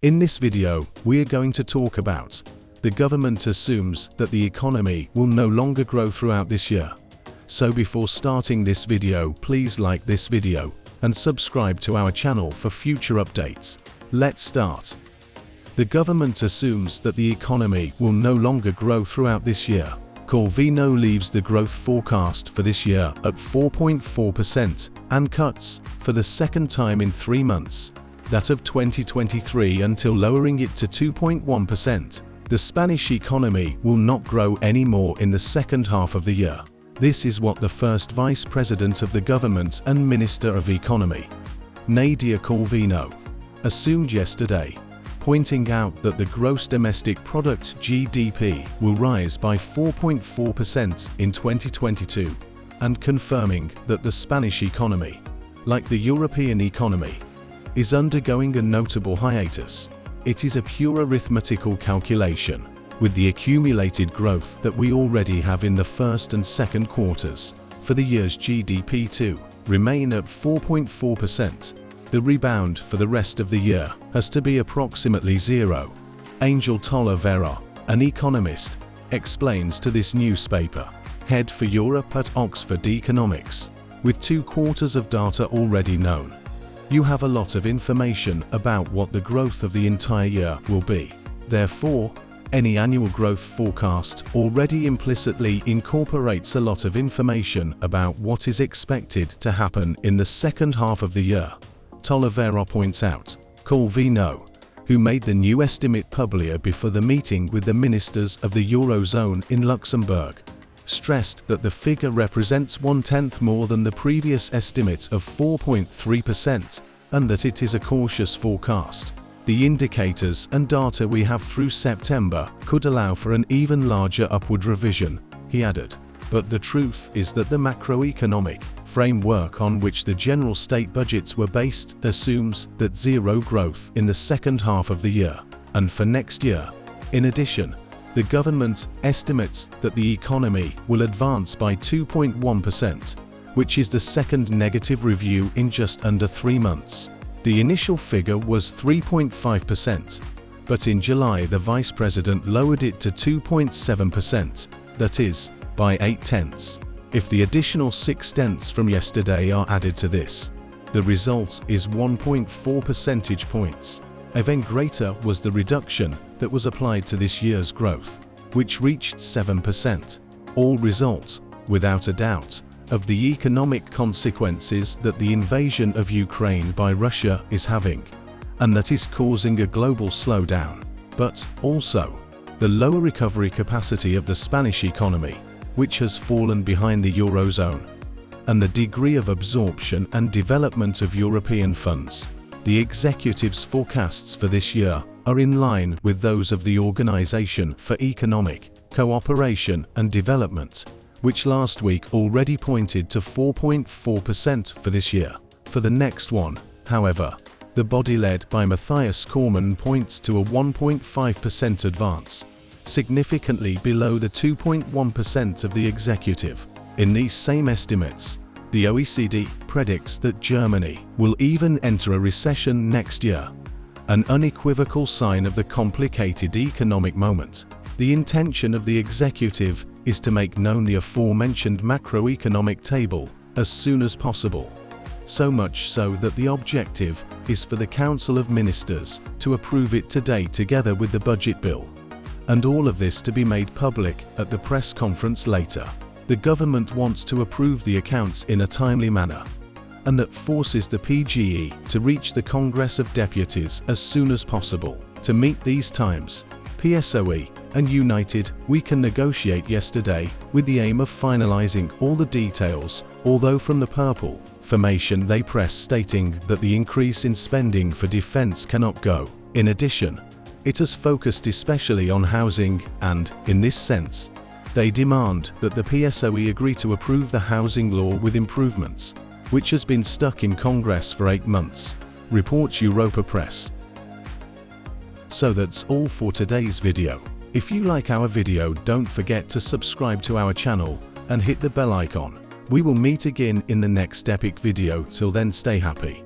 In this video, we are going to talk about the government assumes that the economy will no longer grow throughout this year. So before starting this video, please like this video and subscribe to our channel for future updates. Let's start. The government assumes that the economy will no longer grow throughout this year. Calviño leaves the growth forecast for this year at 4.4% and cuts, for the second time in 3 months, that of 2023 until lowering it to 2.1%. The Spanish economy will not grow anymore in the second half of the year. This is what the first vice president of the government and minister of economy, Nadia Calviño, assumed yesterday, pointing out that the gross domestic product (GDP) will rise by 4.4% in 2022, and confirming that the Spanish economy, like the European economy, is undergoing a notable hiatus. It is a pure arithmetical calculation, with the accumulated growth that we already have in the first and second quarters, for the year's GDP to remain at 4.4%. The rebound for the rest of the year has to be approximately zero. Angel Talavera, an economist, explains to this newspaper, head for Europe at Oxford Economics. With 2 quarters of data already known, you have a lot of information about what the growth of the entire year will be. Therefore, any annual growth forecast already implicitly incorporates a lot of information about what is expected to happen in the second half of the year. Talavera points out. Calviño, who made the new estimate public before the meeting with the ministers of the Eurozone in Luxembourg, stressed that the figure represents 1/10 more than the previous estimate of 4.3%, and that it is a cautious forecast. The indicators and data we have through September could allow for an even larger upward revision, he added. But the truth is that the macroeconomic framework on which the general state budgets were based assumes that zero growth in the second half of the year, and for next year. In addition, the government estimates that the economy will advance by 2.1%, which is the second negative review in just under 3 months. The initial figure was 3.5%, but in July the vice president lowered it to 2.7%, that is, by 0.8. If the additional 0.6 from yesterday are added to this, the result is 1.4 percentage points. Even greater was the reduction that was applied to this year's growth, which reached 7%. All result, without a doubt, of the economic consequences that the invasion of Ukraine by Russia is having, and that is causing a global slowdown, but also the lower recovery capacity of the Spanish economy, which has fallen behind the Eurozone, and the degree of absorption and development of European funds. The executive's forecasts for this year are in line with those of the Organization for Economic Cooperation and Development, which last week already pointed to 4.4% for this year. For the next one, however, the body led by Matthias Cormann points to a 1.5% advance, significantly below the 2.1% of the executive. In these same estimates, the OECD predicts that Germany will even enter a recession next year, an unequivocal sign of the complicated economic moment. The intention of the executive is to make known the aforementioned macroeconomic table as soon as possible. So much so that the objective is for the Council of Ministers to approve it today together with the budget bill, and all of this to be made public at the press conference later. The government wants to approve the accounts in a timely manner, and that forces the PGE to reach the Congress of Deputies as soon as possible. To meet these times, PSOE and United We Can negotiate yesterday with the aim of finalizing all the details, although from the purple formation they press stating that the increase in spending for defense cannot go. In addition, it has focused especially on housing and, in this sense, they demand that the PSOE agree to approve the housing law with improvements, which has been stuck in Congress for 8 months, reports Europa Press. So that's all for today's video. If you like our video, don't forget to subscribe to our channel and hit the bell icon. We will meet again in the next epic video. Till then, stay happy.